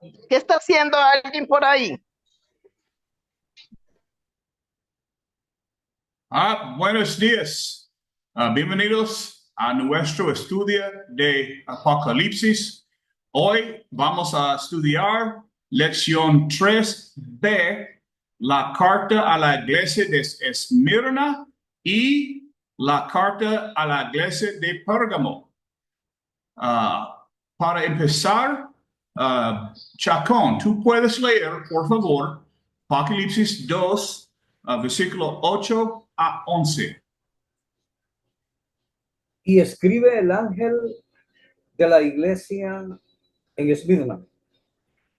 ¿Qué está haciendo alguien por ahí? Buenos días. Bienvenidos a nuestro estudio de Apocalipsis. Hoy vamos a estudiar lección 3b, la carta a la iglesia de Esmirna y la carta a la iglesia de Pérgamo. Para empezar, Chacón, tú puedes leer, por favor, Apocalipsis 2, versículo 8 a 11. Y escribe el ángel de la iglesia en Esmirna,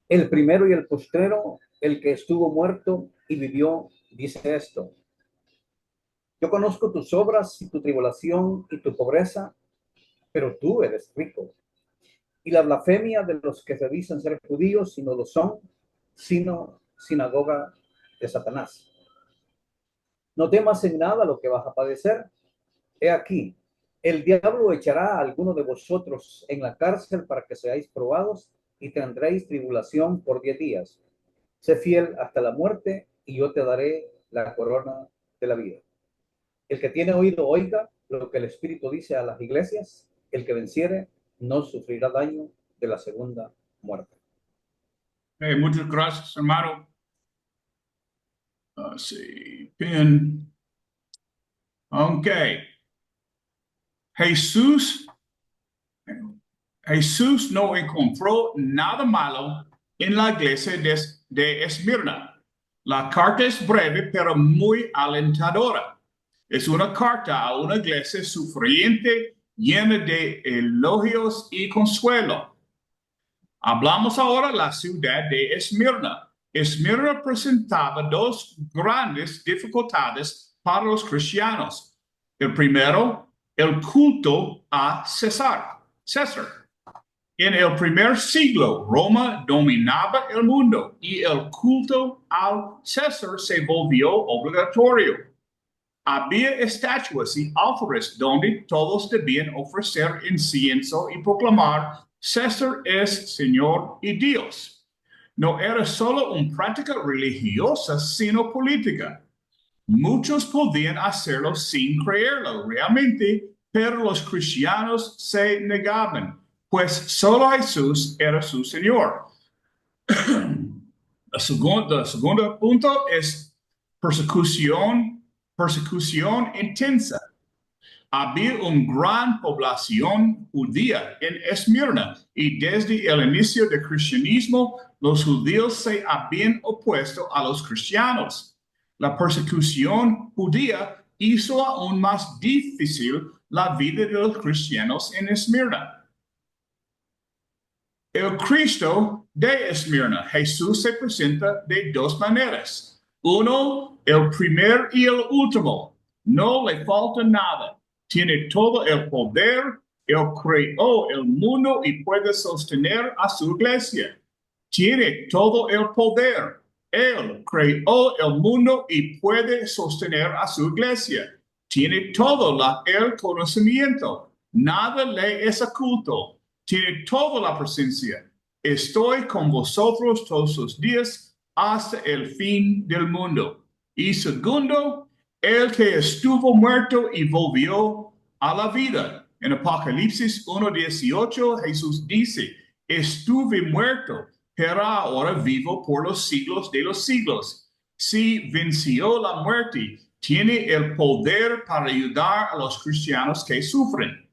el primero y el postrero, el que estuvo muerto y vivió, dice esto: yo conozco tus obras y tu tribulación y tu pobreza, pero tú eres rico. Y la blasfemia de los que se dicen ser judíos y no lo son, sino sinagoga de Satanás. No temas en nada lo que vas a padecer. He aquí, el diablo echará a alguno de vosotros en la cárcel para que seáis probados y tendréis tribulación por 10 días. Sé fiel hasta la muerte y yo te daré la corona de la vida. El que tiene oído, oiga lo que el Espíritu dice a las iglesias. El que venciere no sufrirá daño de la segunda muerte. Muchas gracias, hermano. Sí, bien. Ok. Jesús, Jesús no encontró nada malo en la iglesia de Esmirna. La carta es breve, pero muy alentadora. Es una carta a una iglesia sufriente, llena de elogios y consuelo. Hablamos ahora de la ciudad de Esmirna. Esmirna presentaba dos grandes dificultades para los cristianos. El primero, el culto a César. En el primer siglo, Roma dominaba el mundo y el culto al César se volvió obligatorio. Había estatuas y altares donde todos debían ofrecer incienso y proclamar: César es Señor y Dios. No era solo una práctica religiosa, sino política. Muchos podían hacerlo sin creerlo realmente, pero los cristianos se negaban, pues solo Jesús era su Señor. El segundo punto es persecución intensa. Había una gran población judía en Esmirna y desde el inicio del cristianismo los judíos se habían opuesto a los cristianos. La persecución judía hizo aún más difícil la vida de los cristianos en Esmirna. El Cristo de Esmirna, Jesús se presenta de dos maneras. Uno, el primer y el último. No le falta nada. Tiene todo el poder. Él creó el mundo y puede sostener a su iglesia. Tiene todo el poder. Él creó el mundo y puede sostener a su iglesia. Tiene todo el conocimiento. Nada le es oculto. Tiene toda la presencia. Estoy con vosotros todos los días hasta el fin del mundo. Y segundo, el que estuvo muerto y volvió a la vida. En Apocalipsis 1:18 Jesús dice: estuve muerto, pero ahora vivo por los siglos de los siglos. Si venció la muerte, tiene el poder para ayudar a los cristianos que sufren.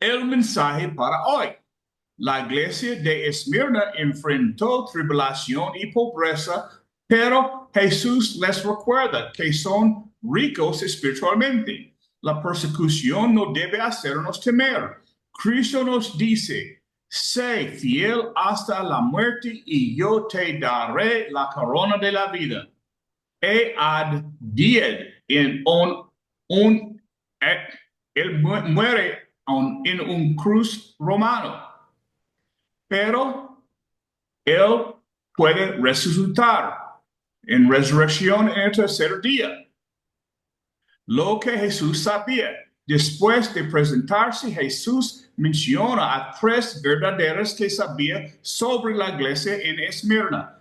El mensaje para hoy. La iglesia de Esmirna enfrentó tribulación y pobreza, pero Jesús les recuerda que son ricos espiritualmente. La persecución no debe hacernos temer. Cristo nos dice: sé fiel hasta la muerte y yo te daré la corona de la vida. Ad 10 en él muere en un cruz romano, pero él puede resucitar en resurrección en el tercer día. Lo que Jesús sabía: después de presentarse, Jesús menciona a tres verdaderas que sabía sobre la iglesia en Esmirna.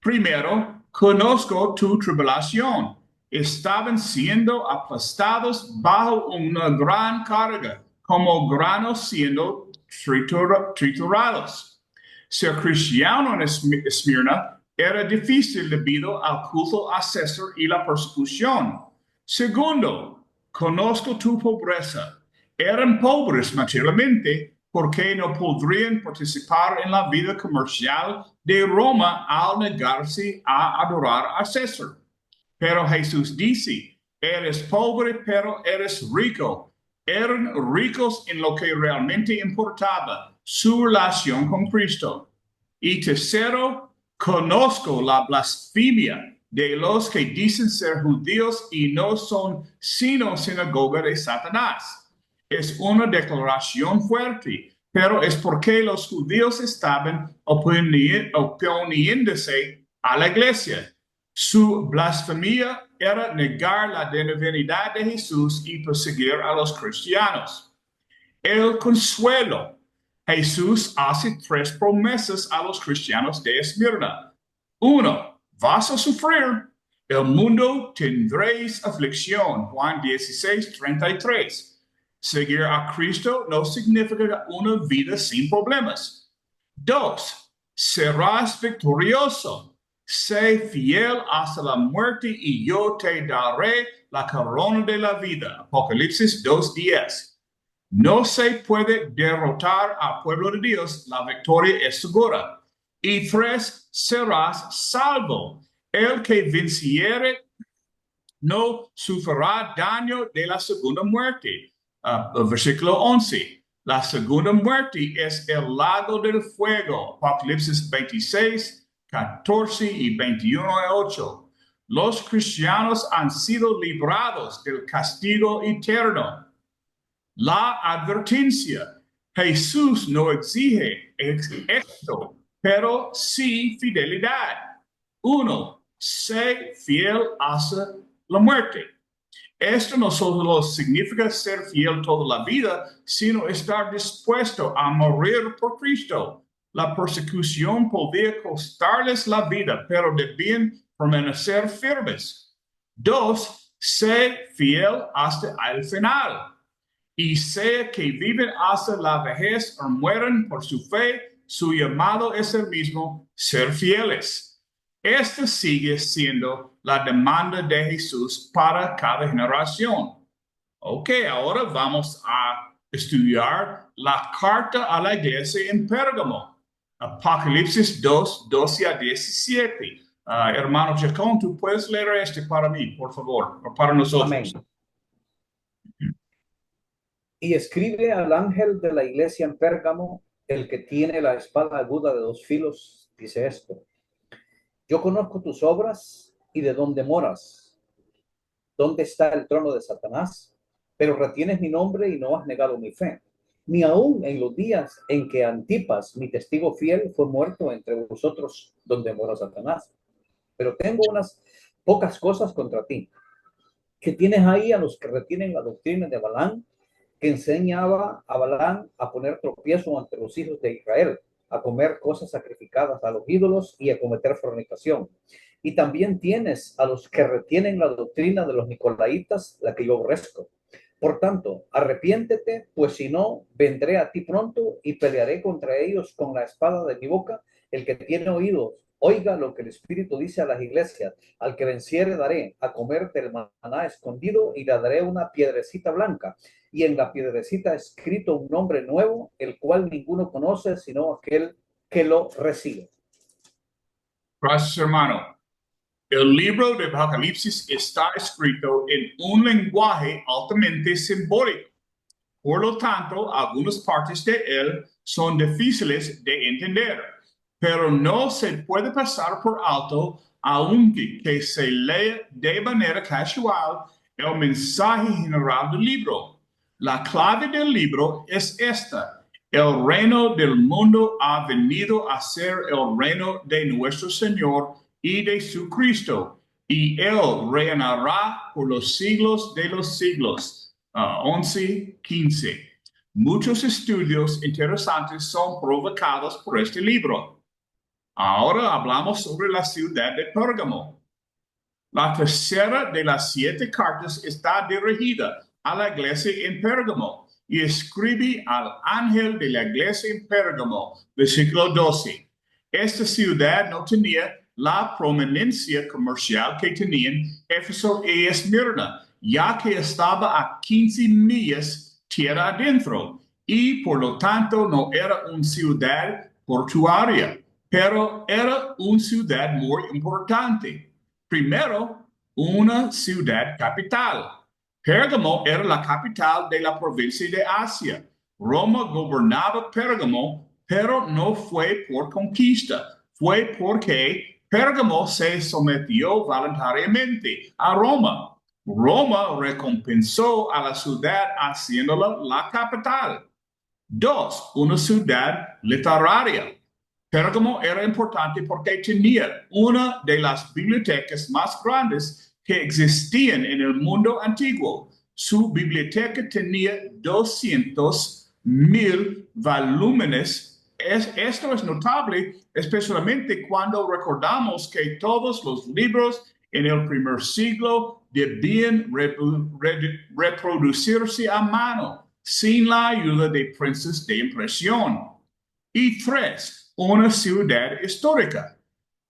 Primero, conozco tu tribulación. Estaban siendo aplastados bajo una gran carga, como granos siendo triturados. Ser cristiano en Esmirna era difícil debido al culto a César y la persecución. Segundo, conozco tu pobreza. Eran pobres materialmente porque no podrían participar en la vida comercial de Roma al negarse a adorar a César. Pero Jesús dice, eres pobre, pero eres rico. Eran ricos en lo que realmente importaba, su relación con Cristo. Y tercero, conozco la blasfemia de los que dicen ser judíos y no son sino sinagoga de Satanás. Es una declaración fuerte, pero es porque los judíos estaban oponiéndose a la iglesia. Su blasfemia era negar la divinidad de Jesús y perseguir a los cristianos. El consuelo. Jesús hace tres promesas a los cristianos de Esmirna. Uno, vas a sufrir. El mundo tendréis aflicción. Juan 16:33. Seguir a Cristo no significa una vida sin problemas. Dos, serás victorioso. Sé fiel hasta la muerte y yo te daré la corona de la vida. Apocalipsis 2:10. No se puede derrotar al pueblo de Dios, la victoria es segura. Y tres, serás salvo. El que venciere no sufrirá daño de la segunda muerte. Versículo 11. La segunda muerte es el lago del fuego. Apocalipsis 26, 14 y 21:8. Los cristianos han sido librados del castigo eterno. La advertencia. Jesús no exige esto, pero sí fidelidad. Uno, sé fiel hasta la muerte. Esto no solo significa ser fiel toda la vida, sino estar dispuesto a morir por Cristo. La persecución podía costarles la vida, pero debían permanecer firmes. Dos, sé fiel hasta el final. Y sea que viven hasta la vejez o mueren por su fe, su llamado es el mismo, ser fieles. Esta sigue siendo la demanda de Jesús para cada generación. Ok, ahora vamos a estudiar la carta a la iglesia en Pérgamo. Apocalipsis 2, 12 a 17. Hermano Chacón, tú puedes leer este para mí, por favor, o para nosotros. Amén. Y escribe al ángel de la iglesia en Pérgamo, el que tiene la espada aguda de 2 filos, dice esto: yo conozco tus obras y de dónde moras, dónde está el trono de Satanás, pero retienes mi nombre y no has negado mi fe, ni aun en los días en que Antipas, mi testigo fiel, fue muerto entre vosotros donde mora Satanás. Pero tengo unas pocas cosas contra ti, que tienes ahí a los que retienen la doctrina de Balaam, que enseñaba a Balaam a poner tropiezo ante los hijos de Israel, a comer cosas sacrificadas a los ídolos y a cometer fornicación. Y también tienes a los que retienen la doctrina de los nicolaitas, la que yo aborrezco. Por tanto, arrepiéntete, pues si no, vendré a ti pronto y pelearé contra ellos con la espada de mi boca. El que tiene oídos, oiga lo que el Espíritu dice a las iglesias. Al que venciere daré a comer del maná escondido y le daré una piedrecita blanca. Y en la piedrecita escrito un nombre nuevo, el cual ninguno conoce sino aquel que lo recibe. Gracias, hermano. El libro de Apocalipsis está escrito en un lenguaje altamente simbólico. Por lo tanto, algunas partes de él son difíciles de entender, pero no se puede pasar por alto aunque que se lea de manera casual el mensaje general del libro. La clave del libro es esta: el reino del mundo ha venido a ser el reino de nuestro Señor y de su Cristo, y él reinará por los siglos de los siglos. 11:15. Muchos estudios interesantes son provocados por este libro. Ahora hablamos sobre la ciudad de Pérgamo. La tercera de las 7 cartas está dirigida a la iglesia en Pérgamo y escribe al ángel de la iglesia en Pérgamo, versículo 12. Esta ciudad no tenía la prominencia comercial que tenían Éfeso y Esmirna, ya que estaba a 15 millas tierra adentro y por lo tanto no era una ciudad portuaria, pero era una ciudad muy importante. Primero, una ciudad capital. Pérgamo era la capital de la provincia de Asia. Roma gobernaba Pérgamo, pero no fue por conquista, fue porque Pérgamo se sometió voluntariamente a Roma. Roma recompensó a la ciudad haciéndola la capital. 2. Una ciudad literaria. Pérgamo era importante porque tenía una de las bibliotecas más grandes que existían en el mundo antiguo. Su biblioteca tenía 200,000 volúmenes. Esto es notable, especialmente cuando recordamos que todos los libros en el primer siglo debían reproducirse a mano, sin la ayuda de prensa de impresión. Y 3. Una ciudad histórica.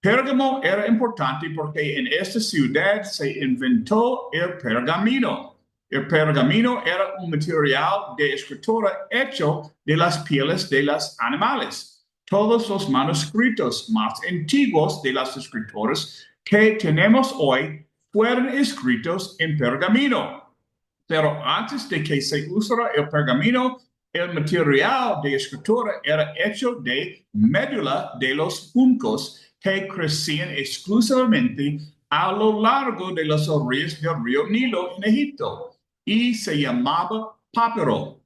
Pérgamo era importante porque en esta ciudad se inventó el pergamino. El pergamino era un material de escritura hecho de las pieles de los animales. Todos los manuscritos más antiguos de las escrituras que tenemos hoy fueron escritos en pergamino. Pero antes de que se usara el pergamino, el material de escritura era hecho de médula de los juncos que crecían exclusivamente a lo largo de las orillas del río Nilo en Egipto y se llamaba papiro.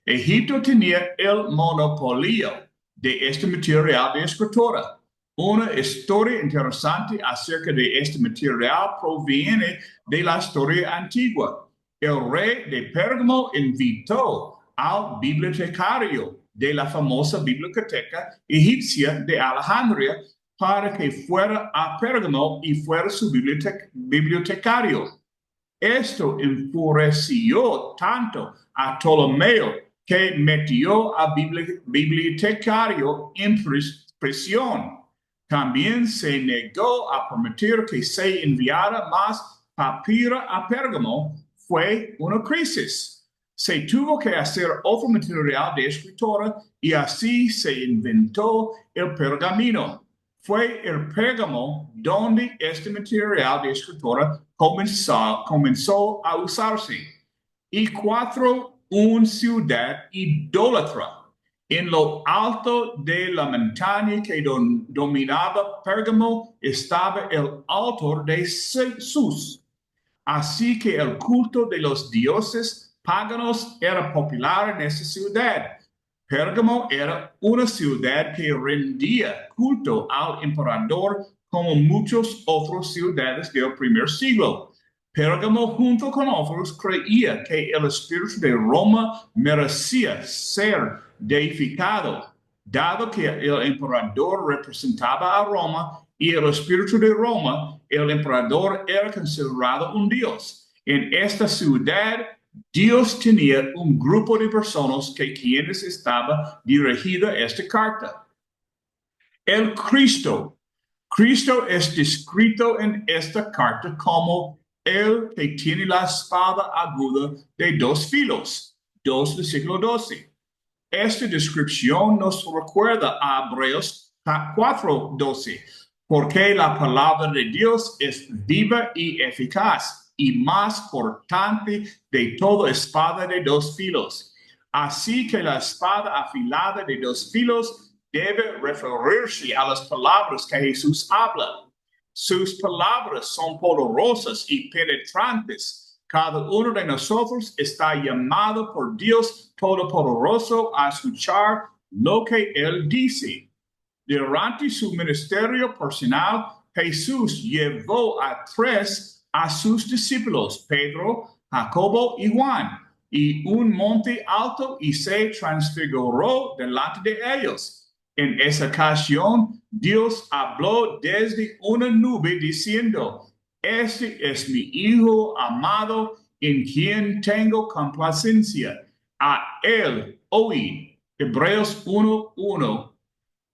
Egipto tenía el monopolio de este material de escritura. Una historia interesante acerca de este material proviene de la historia antigua. El rey de Pérgamo invitó al bibliotecario de la famosa biblioteca egipcia de Alejandría para que fuera a Pérgamo y fuera su bibliotecario. Esto enfureció tanto a Ptolomeo que metió al bibliotecario en prisión. También se negó a permitir que se enviara más papiro a Pérgamo. Fue una crisis. Se tuvo que hacer otro material de escritura y así se inventó el pergamino. Fue el Pérgamo donde este material de escritura comenzó a usarse. Y 4. Una ciudad idólatra. En lo alto de la montaña que dominaba Pérgamo estaba el altar de Zeus. Así que el culto de los dioses paganos era popular en esa ciudad. Pérgamo era una ciudad que rendía culto al emperador como muchas otras ciudades del primer siglo. Pérgamo, junto con otros, creía que el espíritu de Roma merecía ser deificado, dado que el emperador representaba a Roma y el espíritu de Roma, el emperador era considerado un dios. En esta ciudad, Dios tenía un grupo de personas que quienes estaba dirigida esta carta. El Cristo. Cristo es descrito en esta carta como el que tiene la espada aguda de 2 filos. 2 del siglo 12. Esta descripción nos recuerda a Hebreos 4:12, porque la palabra de Dios es viva y eficaz y más cortante de toda espada de 2 filos. Así que la espada afilada de 2 filos debe referirse a las palabras que Jesús habla. Sus palabras son poderosas y penetrantes. Cada uno de nosotros está llamado por Dios Todopoderoso a escuchar lo que Él dice. Durante su ministerio personal, Jesús llevó a 3 a sus discípulos, Pedro, Jacobo y Juan. y un monte alto y se transfiguró delante de ellos. En esa ocasión, Dios habló desde una nube diciendo, este es mi Hijo amado en quien tengo complacencia. A él oíd. Hebreos 1:1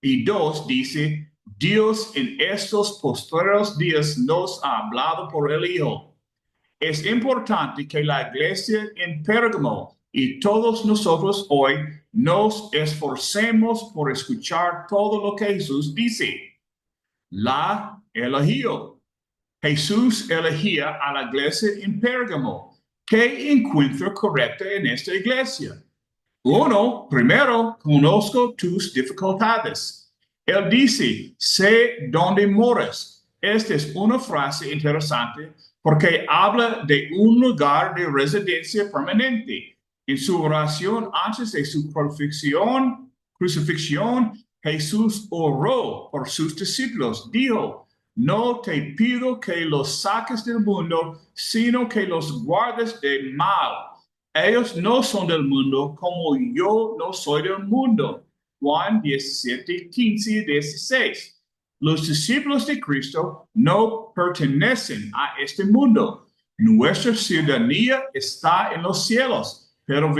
y 2 dice, Dios en estos postreros días nos ha hablado por el Hijo. Es importante que la iglesia en Pérgamo y todos nosotros hoy nos esforcemos por escuchar todo lo que Jesús dice. La eligió. Jesús elegía a la iglesia en Pérgamo. ¿Qué encuentro correcto en esta iglesia? Uno, primero, conozco tus dificultades. Él dice, sé dónde moras. Esta es una frase interesante porque habla de un lugar de residencia permanente. En su oración antes de su crucifixión, Jesús oró por sus discípulos. Dijo, no te pido que los saques del mundo, sino que los guardes del mal. Ellos no son del mundo como yo no soy del mundo. Juan 17, 15 y 16. Los discípulos de Cristo no pertenecen a este mundo. Nuestra ciudadanía está en los cielos, pero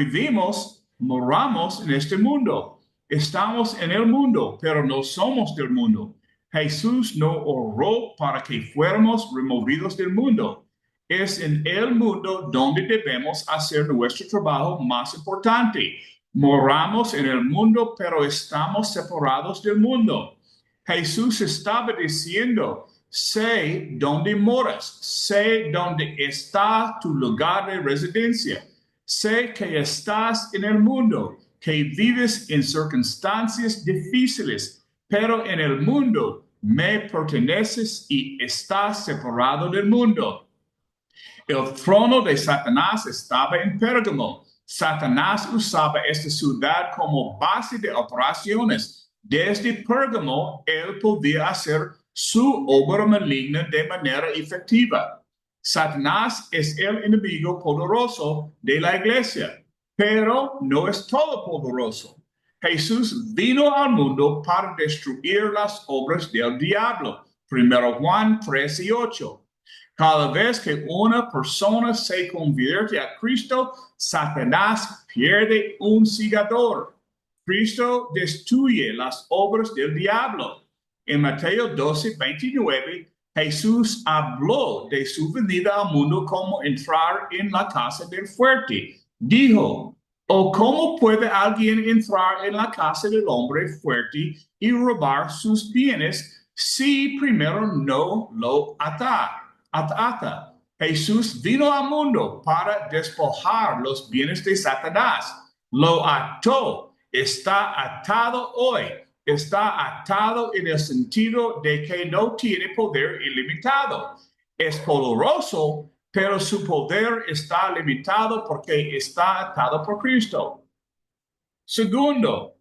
moramos en este mundo. Estamos en el mundo, pero no somos del mundo. Jesús no oró para que fuéramos removidos del mundo. Es en el mundo donde debemos hacer nuestro trabajo más importante. Moramos en el mundo, pero estamos separados del mundo. Jesús estaba diciendo, sé dónde moras, sé dónde está tu lugar de residencia. Sé que estás en el mundo, que vives en circunstancias difíciles, pero en el mundo me perteneces y estás separado del mundo. El trono de Satanás estaba en Pérgamo. Satanás usaba esta ciudad como base de operaciones. Desde Pérgamo, él podía hacer su obra maligna de manera efectiva. Satanás es el enemigo poderoso de la iglesia, pero no es todopoderoso. Jesús vino al mundo para destruir las obras del diablo. 1 Juan 3:8. Cada vez que una persona se convierte a Cristo, Satanás pierde un seguidor. Cristo destruye las obras del diablo. En Mateo 12:29, Jesús habló de su venida al mundo como entrar en la casa del fuerte. Dijo, ¿o cómo puede alguien entrar en la casa del hombre fuerte y robar sus bienes si primero no lo ata? Jesús vino al mundo para despojar los bienes de Satanás. Lo ató. Está atado hoy. Está atado en el sentido de que no tiene poder ilimitado. Es poderoso, pero su poder está limitado porque está atado por Cristo. Segundo,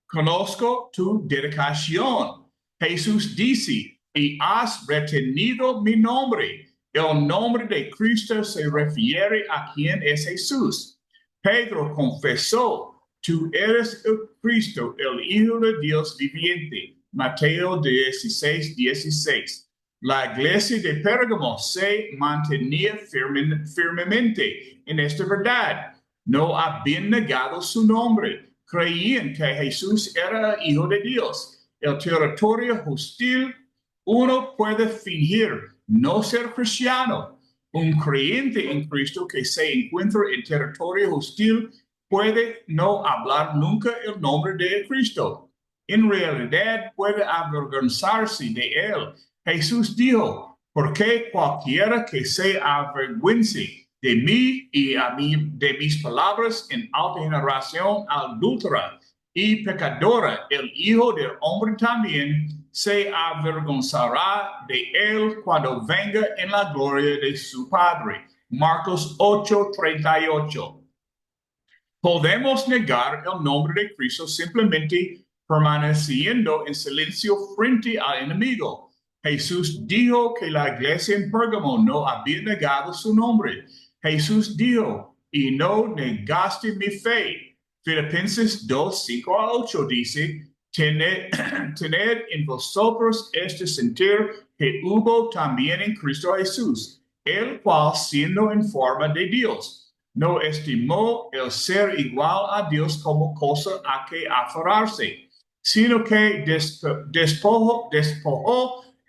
conozco tu dedicación. Jesús dice, y has retenido mi nombre. El nombre de Cristo se refiere a quien es Jesús. Pedro confesó, tú eres el Cristo, el Hijo de Dios viviente. Mateo 16:16. La iglesia de Pérgamo se mantenía firmemente en esta verdad. No habían negado su nombre. Creían que Jesús era Hijo de Dios. El territorio hostil. Uno puede fingir no ser cristiano. Un creyente en Cristo que se encuentra en territorio hostil puede no hablar nunca el nombre de Cristo. En realidad puede avergonzarse de él. Jesús dijo, porque cualquiera que se avergüence de mí y de mis palabras en alta generación adúltera y pecadora, el Hijo del Hombre también se avergonzará de él cuando venga en la gloria de su Padre. Marcos 8:38. Podemos negar el nombre de Cristo simplemente permaneciendo en silencio frente al enemigo. Jesús dijo que la iglesia en Pérgamo no había negado su nombre. Jesús dijo, y no negaste mi fe. Filipenses 2, 5 a 8 dice, tened en vosotros este sentir que hubo también en Cristo Jesús, el cual siendo en forma de Dios, no estimó el ser igual a Dios como cosa a que aferrarse, sino que despojó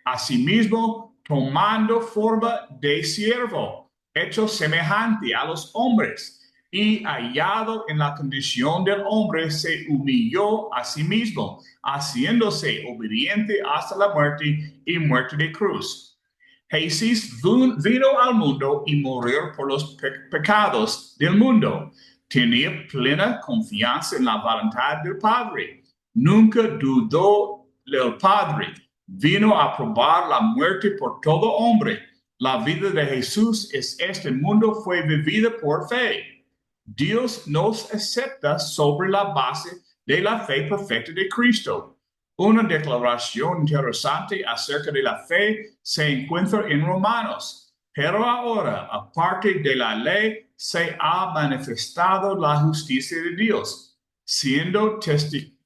a sí mismo, tomando forma de siervo, hecho semejante a los hombres, y hallado en la condición del hombre, se humilló a sí mismo, haciéndose obediente hasta la muerte y muerte de cruz. Jesús vino al mundo y murió por los pecados del mundo. Tenía plena confianza en la voluntad del Padre. Nunca dudó del Padre. Vino a probar la muerte por todo hombre. La vida de Jesús en este mundo fue vivida por fe. Dios nos acepta sobre la base de la fe perfecta de Cristo. Una declaración interesante acerca de la fe se encuentra en Romanos. Pero ahora, aparte de la ley, se ha manifestado la justicia de Dios, siendo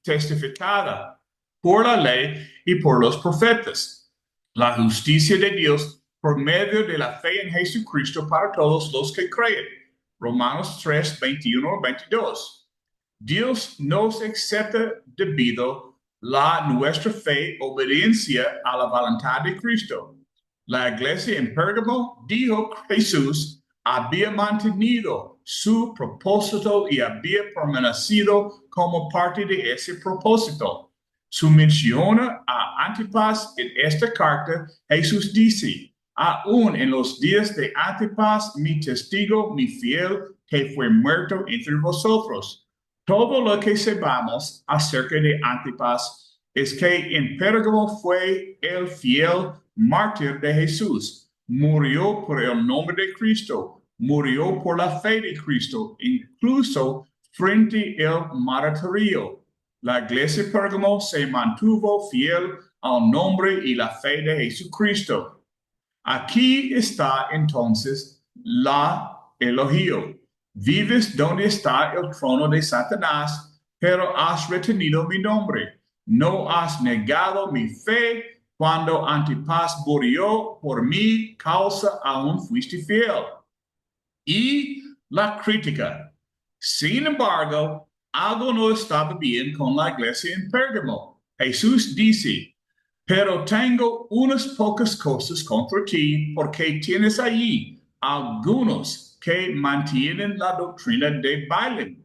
testificada por la ley y por los profetas. La justicia de Dios por medio de la fe en Jesucristo para todos los que creen. Romanos 3, 21 22. Dios nos acepta debido a nuestra fe, obediencia a la voluntad de Cristo. La iglesia en Pérgamo dijo que Jesús había mantenido su propósito y había permanecido como parte de ese propósito. Su mención a Antipas en esta carta, Jesús dice, aún en los días de Antipas, mi testigo, mi fiel, que fue muerto entre vosotros. Todo lo que sepamos acerca de Antipas es que en Pérgamo fue el fiel mártir de Jesús. Murió por el nombre de Cristo. Murió por la fe de Cristo, incluso frente al martirio. La iglesia de Pérgamo se mantuvo fiel al nombre y la fe de Jesucristo. Aquí está entonces la elogio. Vives donde está el trono de Satanás, pero has retenido mi nombre. No has negado mi fe. Cuando Antipas murió por mi causa, aún fuiste fiel. Y la crítica. Sin embargo, algo no estaba bien con la iglesia en Pérgamo. Jesús dice, pero tengo unas pocas cosas contra ti, porque tienes allí algunos que mantienen la doctrina de Balaam.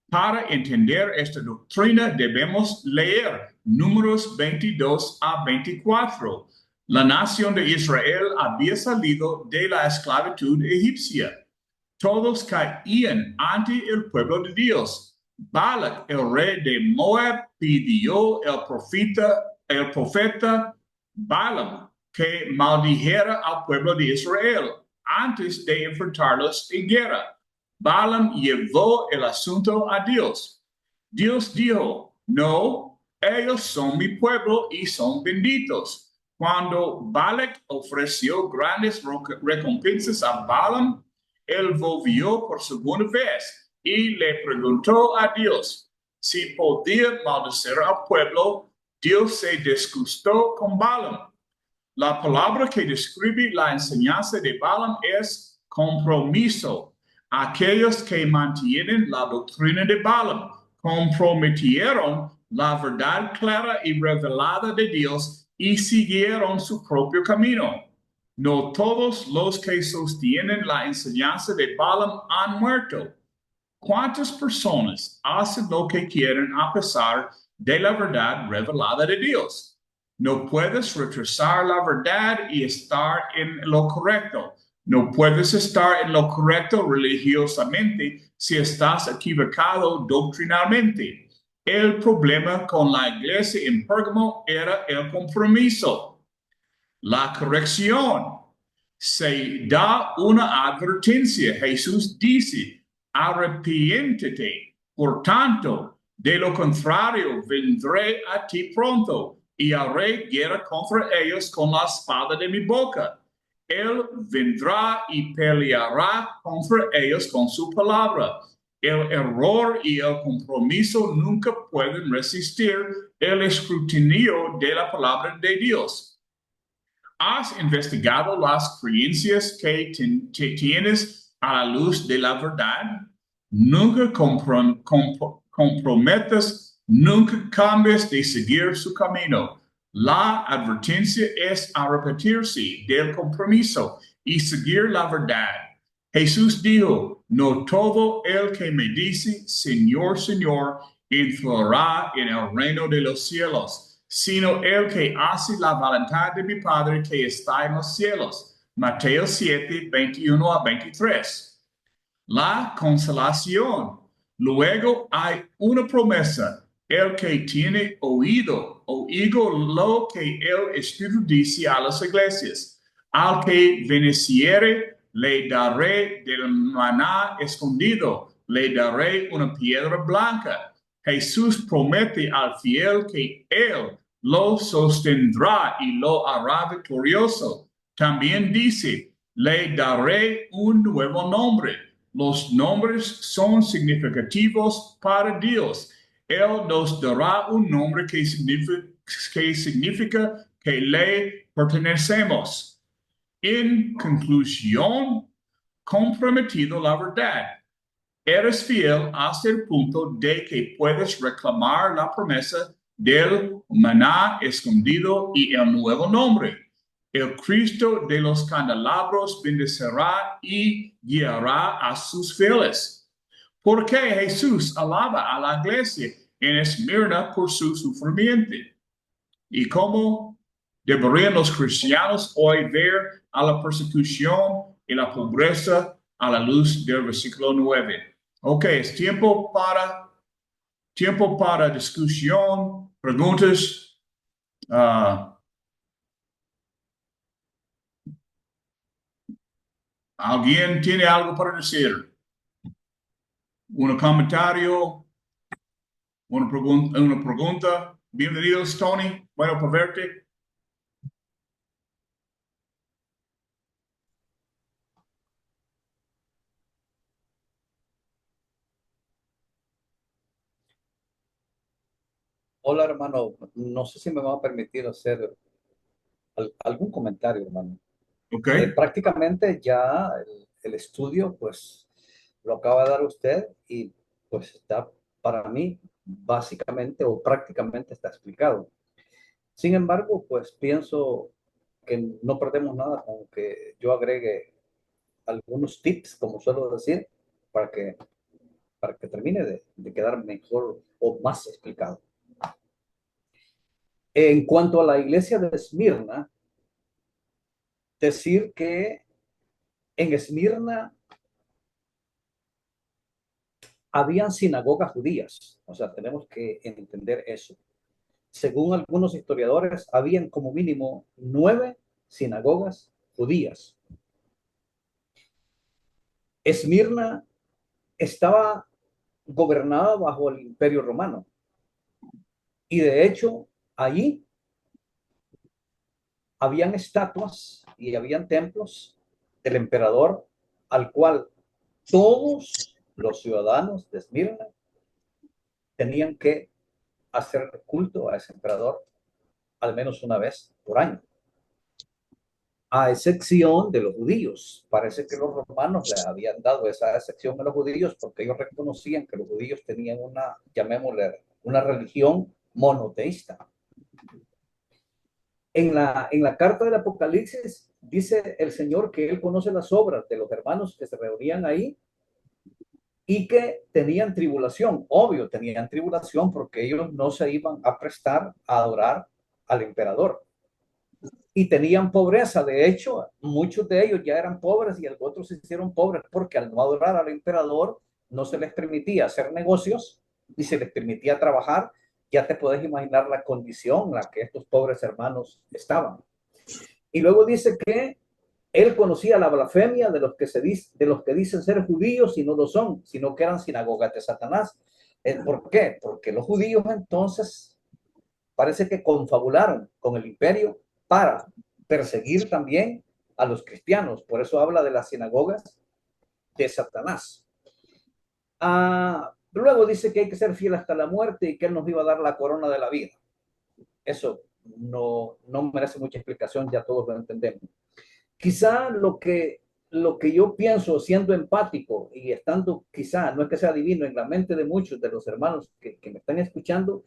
Para entender esta doctrina debemos leer Números 22 a 24. La nación de Israel había salido de la esclavitud egipcia. Todos caían ante el pueblo de Dios. Balac, el rey de Moab, pidió al profeta Balaam que maldijera al pueblo de Israel antes de enfrentarlos en guerra. Balaam llevó el asunto a Dios. Dios dijo, no, ellos son mi pueblo y son benditos. Cuando Balac ofreció grandes recompensas a Balaam, él volvió por segunda vez y le preguntó a Dios si podía maldecir al pueblo. Dios se disgustó con Balaam. La palabra que describe la enseñanza de Balaam es compromiso. Aquellos que mantienen la doctrina de Balaam comprometieron la verdad clara y revelada de Dios y siguieron su propio camino. No todos los que sostienen la enseñanza de Balaam han muerto. ¿Cuántas personas hacen lo que quieren a pesar de la verdad revelada de Dios? No puedes retrasar la verdad y estar en lo correcto. No puedes estar en lo correcto religiosamente si estás equivocado doctrinalmente. El problema con la iglesia en Pérgamo era el compromiso. La corrección. Se da una advertencia. Jesús dice, arrepiéntete. Por tanto, de lo contrario, vendré a ti pronto y haré guerra contra ellos con la espada de mi boca. Él vendrá y peleará contra ellos con su palabra. El error y el compromiso nunca pueden resistir el escrutinio de la palabra de Dios. ¿Has investigado las creencias que tienes a la luz de la verdad? Nunca comprometas, nunca cambies de seguir su camino. La advertencia es arrepentirse del compromiso y seguir la verdad. Jesús dijo, no todo el que me dice, Señor, Señor, entrará en el reino de los cielos, sino el que hace la voluntad de mi Padre que está en los cielos. Mateo 7, 21 a 23. La consolación. Luego hay una promesa. El que tiene oído, oigo lo que el Espíritu dice a las iglesias. Al que venciere, le daré del maná escondido, le daré una piedra blanca. Jesús promete al fiel que él lo sostendrá y lo hará victorioso. También dice, le daré un nuevo nombre. Los nombres son significativos para Dios. Él nos dará un nombre que significa que le pertenecemos. En conclusión, comprometido la verdad. Eres fiel hasta el punto de que puedes reclamar la promesa del maná escondido y el nuevo nombre. El Cristo de los candelabros bendecirá y guiará a sus fieles. ¿Por qué Jesús alaba a la iglesia en Esmirna por su sufrimiento? ¿Y cómo deberían los cristianos hoy ver a la persecución y la pobreza a la luz del versículo 9? Ok, es tiempo para discusión, preguntas. ¿Alguien tiene algo para decir? ¿Un comentario? ¿Una pregunta? Bienvenidos, Tony. Bueno, por verte. Hola, hermano. No sé si me va a permitir hacer algún comentario, hermano. Ok. Prácticamente ya el estudio, pues, lo acaba de dar usted y pues está para mí básicamente o prácticamente está explicado. Sin embargo, pues pienso que no perdemos nada con que yo agregue algunos tips, como suelo decir, para que, para que termine de quedar mejor o más explicado. En cuanto a la iglesia de Esmirna, decir que en Esmirna habían sinagogas judías, o sea, tenemos que entender eso. Según algunos historiadores, habían como mínimo 9 sinagogas judías. Esmirna estaba gobernada bajo el Imperio Romano y de hecho allí habían estatuas y habían templos del emperador al cual todos los ciudadanos de Esmirna tenían que hacer culto a ese emperador al menos una vez por año, a excepción de los judíos. Parece que los romanos le habían dado esa excepción a los judíos porque ellos reconocían que los judíos tenían una, llamémosle, una religión monoteísta. En la carta del Apocalipsis dice el Señor que Él conoce las obras de los hermanos que se reunían ahí y que tenían tribulación. Obvio, tenían tribulación porque ellos no se iban a prestar a adorar al emperador. Y tenían pobreza. De hecho, muchos de ellos ya eran pobres y otros se hicieron pobres porque al no adorar al emperador no se les permitía hacer negocios ni se les permitía trabajar. Ya te puedes imaginar la condición en la que estos pobres hermanos estaban. Y luego dice que él conocía la blasfemia de los que dicen ser judíos y no lo son, sino que eran sinagogas de Satanás. ¿Por qué? Porque los judíos entonces parece que confabularon con el imperio para perseguir también a los cristianos. Por eso habla de las sinagogas de Satanás. Luego dice que hay que ser fiel hasta la muerte y que Él nos iba a dar la corona de la vida. Eso no merece mucha explicación, ya todos lo entendemos. Quizá lo que yo pienso, siendo empático y estando, quizá, no es que sea divino, en la mente de muchos de los hermanos que me están escuchando,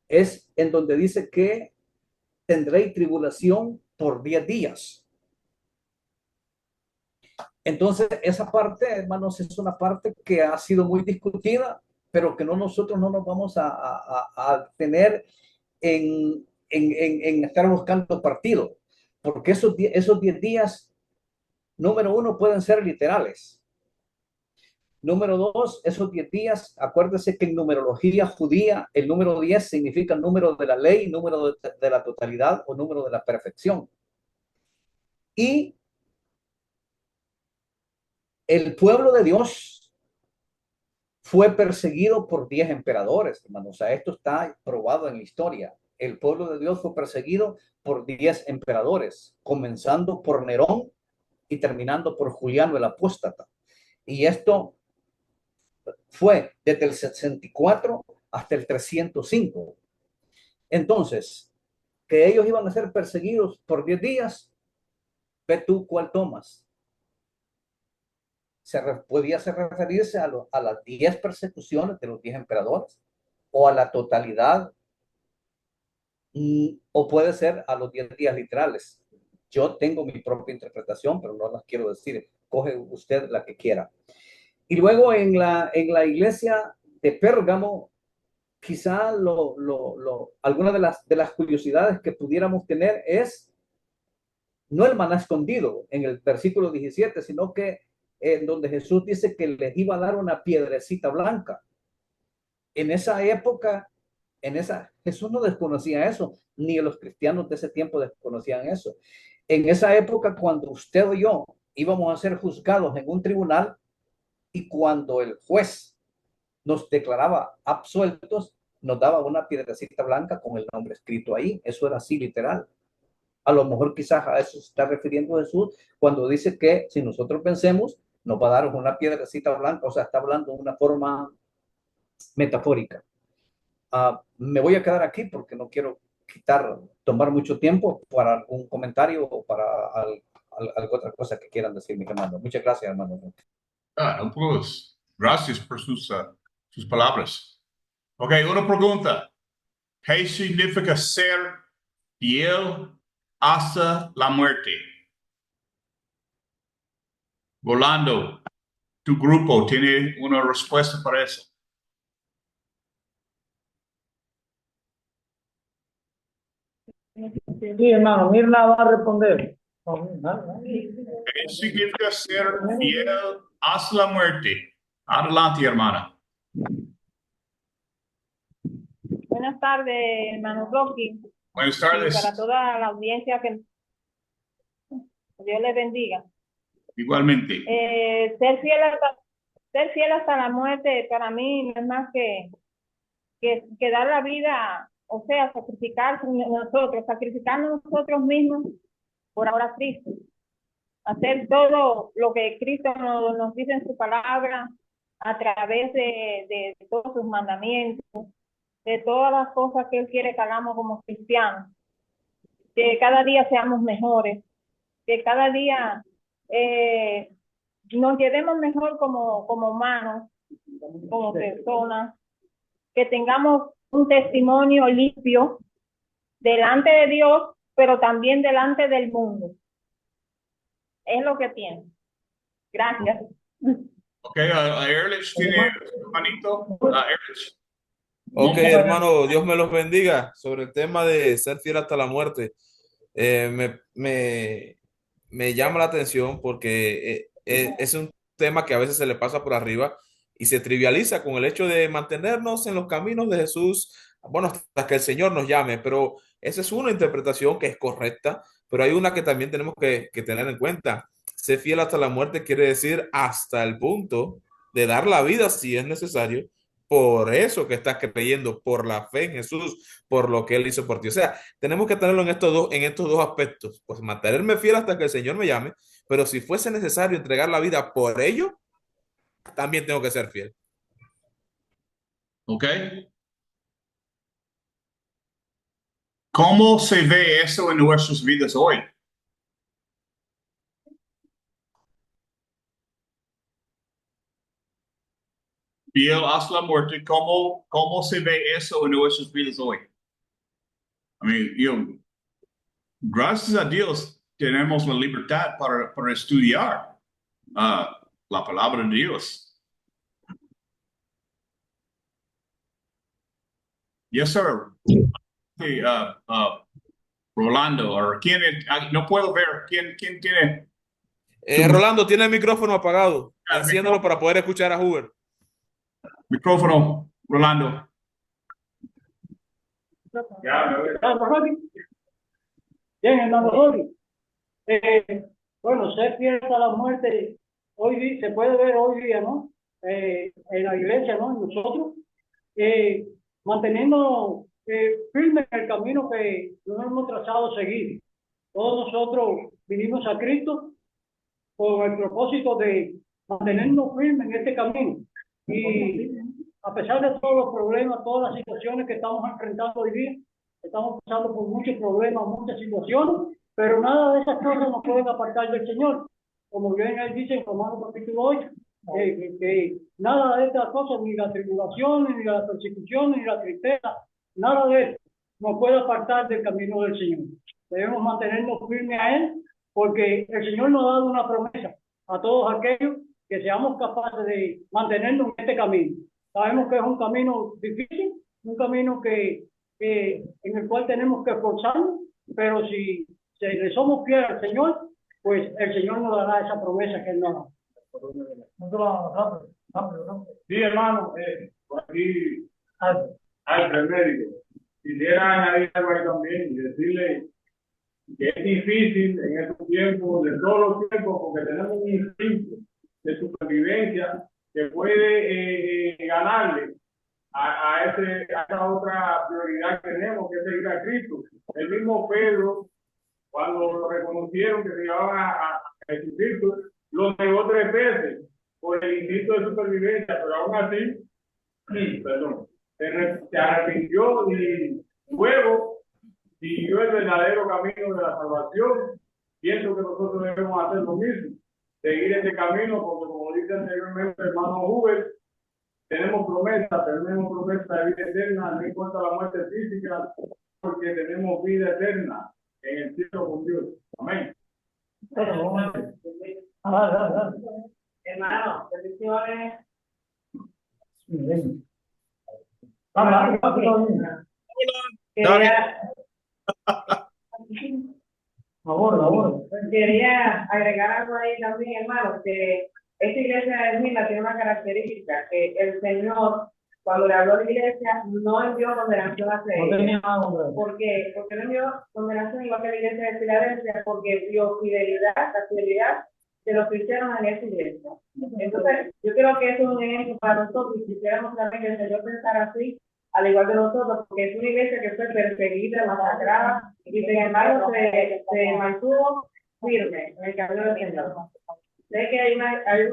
es en donde dice que tendréis tribulación por 10 días. Entonces, esa parte, hermanos, es una parte que ha sido muy discutida, pero que nosotros no nos vamos a tener en estar buscando partido, porque esos 10 días, número uno, pueden ser literales. Número dos, esos 10 días, acuérdese que en numerología judía, el número 10 significa número de la ley, número de la totalidad o número de la perfección. Y el pueblo de Dios fue perseguido por 10 emperadores, hermanos. O sea, esto está probado en la historia. El pueblo de Dios fue perseguido por 10 emperadores, comenzando por Nerón y terminando por Juliano el Apóstata. Y esto fue desde el 64 hasta el 305. Entonces, que ellos iban a ser perseguidos por 10 días, ve tú cuál tomas. Podía referirse a las 10 persecuciones de los 10 emperadores o a la totalidad, o puede ser a los 10 días literales. Yo tengo mi propia interpretación, pero no las quiero decir. Coge usted la que quiera. Y luego en la iglesia de Pérgamo, quizá alguna de las curiosidades que pudiéramos tener es no el maná escondido en el versículo 17, sino que donde Jesús dice que les iba a dar una piedrecita blanca. En esa época, Jesús no desconocía eso, ni los cristianos de ese tiempo desconocían eso. En esa época, cuando usted o yo íbamos a ser juzgados en un tribunal y cuando el juez nos declaraba absueltos, nos daba una piedrecita blanca con el nombre escrito ahí. Eso era así literal. A lo mejor quizás a eso se está refiriendo Jesús cuando dice que si nosotros pensemos, nos va a dar una piedrecita blanca. O sea, está hablando de una forma metafórica. Me voy a quedar aquí porque no quiero tomar mucho tiempo para algún comentario o para alguna otra cosa que quieran decir, mis hermanos. Muchas gracias, hermano. No, pues, gracias por sus palabras. Ok, una pregunta. ¿Qué significa ser fiel hasta la muerte? Volando, tu grupo tiene una respuesta para eso. Sí, hermano, Mirna va a responder. ¿Qué significa ser fiel hasta la muerte? Adelante, hermana. Buenas tardes, hermano Rocky. Buenas tardes. Y para toda la audiencia, que Dios les bendiga. Igualmente. Ser fiel hasta la muerte para mí no es más que dar la vida, o sea, sacrificarnos nosotros mismos por ahora a Cristo. Hacer todo lo que Cristo nos dice en su palabra a través de todos sus mandamientos, de todas las cosas que Él quiere que hagamos como cristianos, que cada día seamos mejores, que cada día nos llevemos mejor como humanos, como personas, que tengamos un testimonio limpio delante de Dios, pero también delante del mundo. Es lo que pienso. Gracias. Ok, Erlich tiene un manito. Erlich. Ok, hermano, Dios me los bendiga. Sobre el tema de ser fiel hasta la muerte, me llama la atención porque es un tema que a veces se le pasa por arriba y se trivializa con el hecho de mantenernos en los caminos de Jesús, bueno, hasta que el Señor nos llame, pero esa es una interpretación que es correcta, pero hay una que también tenemos que tener en cuenta. Ser fiel hasta la muerte quiere decir hasta el punto de dar la vida si es necesario por eso que estás creyendo, por la fe en Jesús, por lo que Él hizo por ti. O sea, tenemos que tenerlo en estos dos aspectos. Pues mantenerme fiel hasta que el Señor me llame, pero si fuese necesario entregar la vida por ello, también tengo que ser fiel. ¿Ok? ¿Cómo se ve eso en nuestras vidas hoy? Fiel hasta la muerte, ¿cómo se ve eso en nuestras vidas hoy? I mean, gracias a Dios tenemos la libertad para estudiar la palabra de Dios. Yes, sir. Sí, Rolando, o quién es, no puedo ver quién tiene Rolando, tiene el micrófono apagado. el Enciéndalo para poder escuchar a Hoover. micrófono, Rolando. Hermano Robbie. Bien, hermano Robbie. Bueno, ser fiel hasta la muerte, se puede ver hoy día, ¿no? En la iglesia, ¿no? En nosotros, manteniendo firme el camino que nos hemos trazado seguir. Todos nosotros vinimos a Cristo con el propósito de mantenernos firmes en este camino. Y a pesar de todos los problemas, todas las situaciones que estamos enfrentando hoy día, estamos pasando por muchos problemas, muchas situaciones, pero nada de esas cosas nos pueden apartar del Señor. Como bien él dice en Romanos capítulo 8, que nada de estas cosas, ni la tribulación, ni la persecución, ni la tristeza, nada de eso nos puede apartar del camino del Señor. Debemos mantenernos firmes a Él, porque el Señor nos ha dado una promesa a todos aquellos que seamos capaces de mantenernos en este camino. Sabemos que es un camino difícil, un camino en el cual tenemos que esforzarnos, pero si le somos fieles al Señor, pues el Señor nos dará esa promesa que Él nos da. Sí, hermano, por aquí al médico. Quisiera añadir algo ahí también y decirle que es difícil en estos tiempos, de todos los tiempos, porque tenemos un instinto de supervivencia que puede ganarle a esa otra prioridad que tenemos, que es seguir a Cristo. El mismo Pedro, cuando lo reconocieron que se llevaban a Jesucristo, lo negó 3 veces por el instinto de supervivencia, pero aún así, se arrepintió y luego siguió el verdadero camino de la salvación. Pienso que nosotros debemos hacer lo mismo, seguir ese camino, porque como dice anteriormente el hermano Hoover, tenemos promesa de vida eterna, no importa la muerte física, porque tenemos vida eterna en el cielo con Dios. Amén. Hermano, bendiciones. Quería agregar algo ahí también, hermano, que esta iglesia de Esmirna tiene una característica, que el Señor, cuando le habló a la iglesia, no envió condenación hacia ella. ¿Por qué? Porque no envió condenación igual que la iglesia de Filadelfia, porque vio la fidelidad de los cristianos en esa iglesia. Entonces, yo creo que eso es un ejemplo para nosotros, y quisiéramos también que el Señor pensara así, al igual que nosotros, porque es una iglesia que fue perseguida, masacrada, y sin embargo se mantuvo firme en el camino del Señor. Sé que hay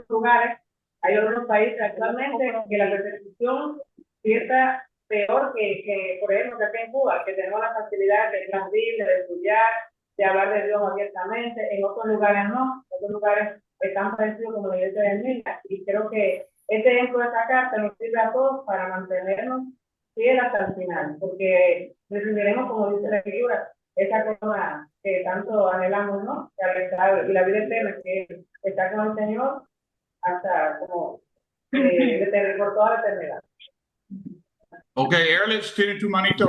lugares, hay otros países actualmente que la persecución cierta peor que, por ejemplo, que acá en Cuba, que tenemos la facilidad de transmitir, de estudiar, de hablar de Dios abiertamente. En otros lugares no, otros lugares están parecidos como la iglesia de Esmirna, y creo que este ejemplo de esta carta nos sirve a todos para mantenernos fieles hasta el final, porque recibiremos, como dice la Escritura, esa cosa que tanto anhelamos, ¿no? Y la vida eterna, que está con el Señor hasta como por toda la eternidad. Ok, Erlich, tiene tu manito,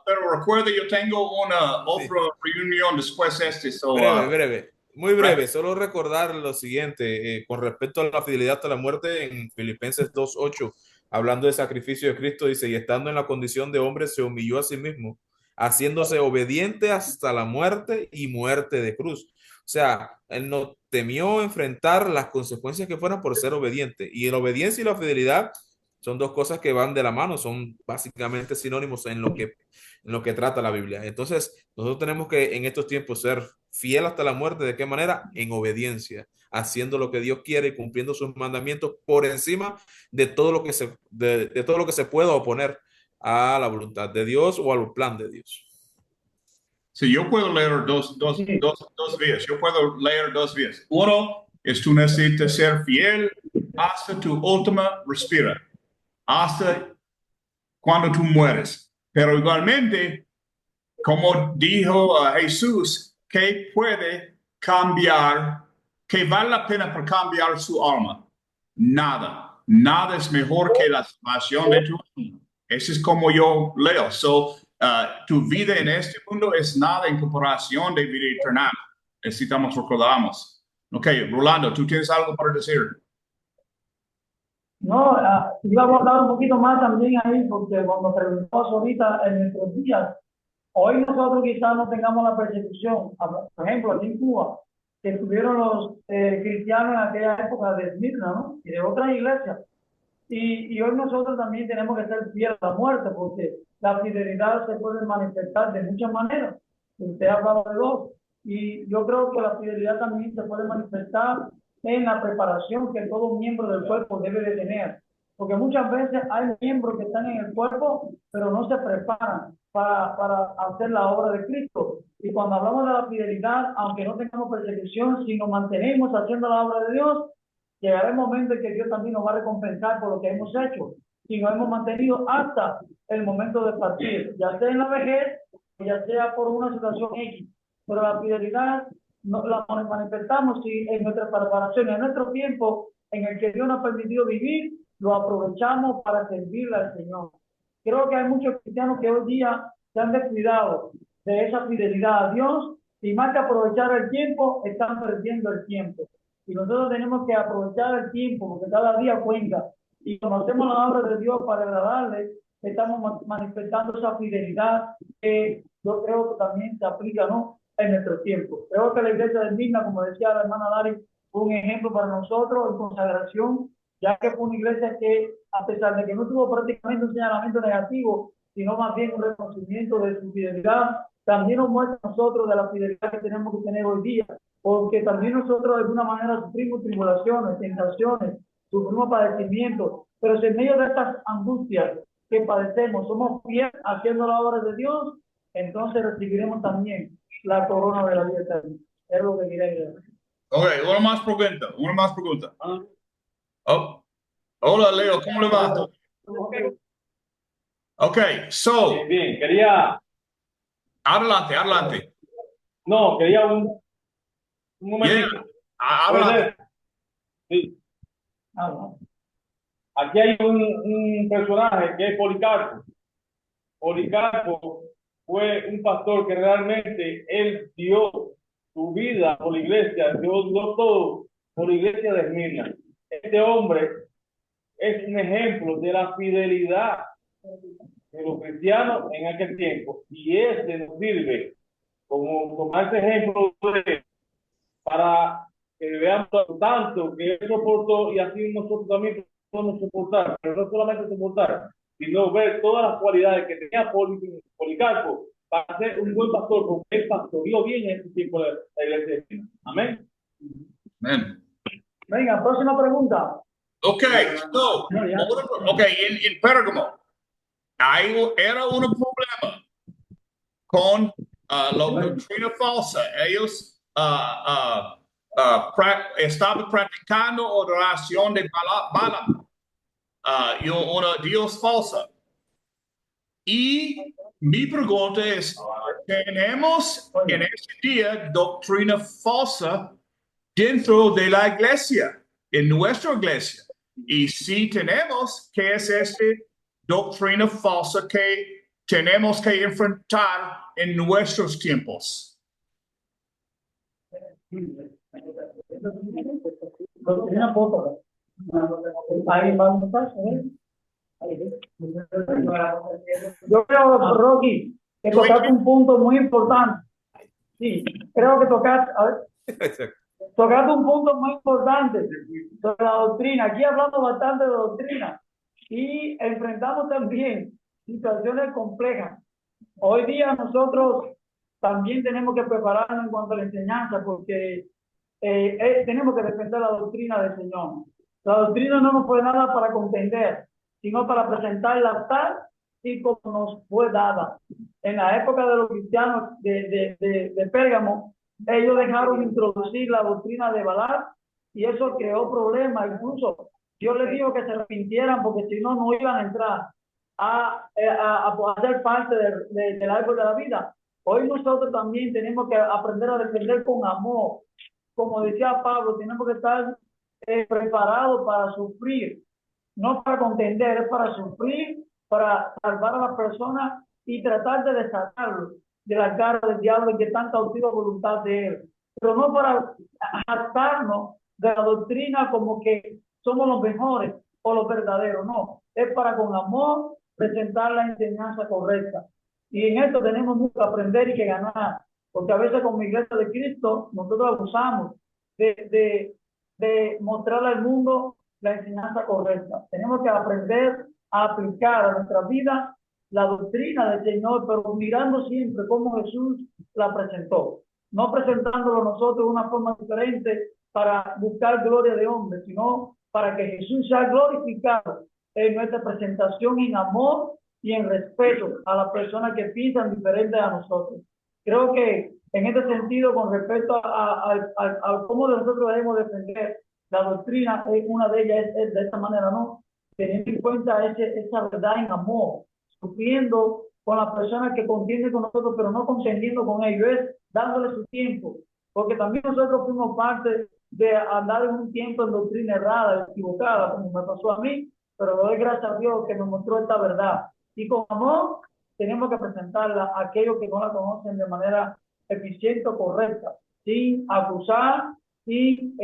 pero recuerda, yo tengo una otra reunión después de este. So, breve, muy breve. Solo recordar lo siguiente, con respecto a la fidelidad hasta la muerte, en Filipenses 2:8, hablando del sacrificio de Cristo, dice, y estando en la condición de hombre, se humilló a sí mismo, haciéndose obediente hasta la muerte y muerte de cruz. O sea, él no temió enfrentar las consecuencias que fueran por ser obediente. Y la obediencia y la fidelidad Son dos cosas que van de la mano, son básicamente sinónimos en lo que trata la Biblia. Entonces, nosotros tenemos que en estos tiempos ser fiel hasta la muerte. ¿De qué manera? En obediencia, haciendo lo que Dios quiere y cumpliendo sus mandamientos por encima de todo lo que de todo lo que se pueda oponer a la voluntad de Dios o al plan de Dios. Sí, yo puedo leer dos vías. Yo puedo leer dos vías. Uno es tú necesitas ser fiel hasta tu última respira, hasta cuando tú mueres. Pero igualmente, como dijo Jesús, que puede cambiar, que vale la pena por cambiar su alma. Nada. Nada es mejor que la salvación de tu alma. Eso es como yo leo. Tu vida en este mundo es nada en comparación de vida eterna. Necesitamos recordarnos. Ok, Rolando, ¿tú tienes algo para decir? No, iba a abordar un poquito más también ahí, porque cuando preguntamos ahorita en nuestros días, hoy nosotros quizás no tengamos la persecución. Por ejemplo, aquí en Cuba, que estuvieron los cristianos en aquella época de Esmirna, ¿no? Y de otras iglesias. Y hoy nosotros también tenemos que ser fieles a la muerte, porque la fidelidad se puede manifestar de muchas maneras. Usted ha hablado de dos. Y yo creo que la fidelidad también se puede manifestar en la preparación que todo miembro del cuerpo debe de tener. Porque muchas veces hay miembros que están en el cuerpo, pero no se preparan para hacer la obra de Cristo. Y cuando hablamos de la fidelidad, aunque no tengamos persecución, si nos mantenemos haciendo la obra de Dios, llegará el momento en que Dios también nos va a recompensar por lo que hemos hecho y nos hemos mantenido hasta el momento de partir, ya sea en la vejez o ya sea por una situación X. Pero la fidelidad la manifestamos si en nuestra preparación, en nuestro tiempo en el que Dios nos ha permitido vivir, lo aprovechamos para servirle al Señor. Creo que hay muchos cristianos que hoy día se han descuidado de esa fidelidad a Dios y más que aprovechar el tiempo, están perdiendo el tiempo. Y nosotros tenemos que aprovechar el tiempo, porque cada día cuenta. Y cuando hacemos la obra de Dios para agradarle, estamos manifestando esa fidelidad que yo creo que también se aplica, ¿no?, en nuestro tiempo. Creo que la iglesia de Mirna, como decía la hermana Dari, fue un ejemplo para nosotros en consagración, ya que fue una iglesia que, a pesar de que no tuvo prácticamente un señalamiento negativo, sino más bien un reconocimiento de su fidelidad, también nos muestra a nosotros de la fidelidad que tenemos que tener hoy día, porque también nosotros de alguna manera sufrimos tribulaciones, tentaciones, sufrimos padecimientos, pero si en medio de estas angustias que padecemos somos fieles haciendo la obra de Dios, entonces recibiremos también la corona de la vida eterna. Es lo que quería decir. Ok, una más pregunta. Oh, hola, Leo, ¿cómo le va? Ok, Bien, quería, adelante. no, quería un momentito. Adelante. Sí. Aquí hay un personaje que es Policarpo. Policarpo fue un pastor que realmente él dio su vida por la iglesia, dio todo por la iglesia de Esmirna. Este hombre es un ejemplo de la fidelidad de los cristianos en aquel tiempo, y este nos sirve como ese ejemplo para que veamos tanto que él soportó, y así nosotros también podemos soportar, pero no solamente soportar, sino ver todas las cualidades que tenía Policarpo para ser un buen pastor, porque él pastoreó bien en este tiempo de la iglesia. Amén. Amén. Venga, próxima pregunta. Ok, en Pérgamo era un problema con la doctrina falsa. Ellos estaban practicando adoración de Balaam, y una dios falsa. Y mi pregunta es, ¿tenemos en este día doctrina falsa dentro de la iglesia, en nuestra iglesia? Y si tenemos, ¿qué es esta doctrina falsa que tenemos que enfrentar en nuestros tiempos? Yo creo, Rocky, que tocaste un punto muy importante. Sí, creo que tocaste un punto muy importante sobre la doctrina. Aquí hablamos bastante de doctrina, y enfrentamos también situaciones complejas. Hoy día nosotros también tenemos que prepararnos en cuanto a la enseñanza, porque tenemos que defender la doctrina del Señor. La doctrina no nos fue dada para contender, sino para presentarla tal y como nos fue dada. En la época de los cristianos de Pérgamo, ellos dejaron introducir la doctrina de Balaam y eso creó problemas. Incluso Dios les dijo que se arrepintieran porque si no, no iban a entrar a ser parte del árbol de la vida. Hoy nosotros también tenemos que aprender a defender con amor. Como decía Pablo, tenemos que estar preparados para sufrir, no para contender, es para sufrir, para salvar a las personas y tratar de desatarlos de la garra del diablo y que tan cautiva voluntad de él. Pero no para jactarnos de la doctrina como que somos los mejores o los verdaderos, no. Es para con amor presentar la enseñanza correcta. Y en esto tenemos mucho que aprender y que ganar, porque a veces como Iglesia de Cristo nosotros abusamos de mostrarle al mundo la enseñanza correcta. Tenemos que aprender a aplicar a nuestra vida la doctrina del Señor, pero mirando siempre cómo Jesús la presentó, no presentándolo nosotros de una forma diferente para buscar gloria de hombre, sino para que Jesús sea glorificado en nuestra presentación en amor y en respeto a las personas que piensan diferente a nosotros. Creo que en este sentido, con respecto a cómo nosotros debemos defender la doctrina, una de ellas es de esta manera, ¿no? Teniendo en cuenta esa verdad en amor, sufriendo con las personas que contienden con nosotros, pero no contendiendo con ellos, es dándole su tiempo, porque también nosotros fuimos parte de andar en un tiempo en doctrina errada, equivocada, como me pasó a mí, pero doy gracias a Dios que nos mostró esta verdad. Y con amor tenemos que presentarla a aquellos que no la conocen de manera eficiente o correcta, sin acusar, sin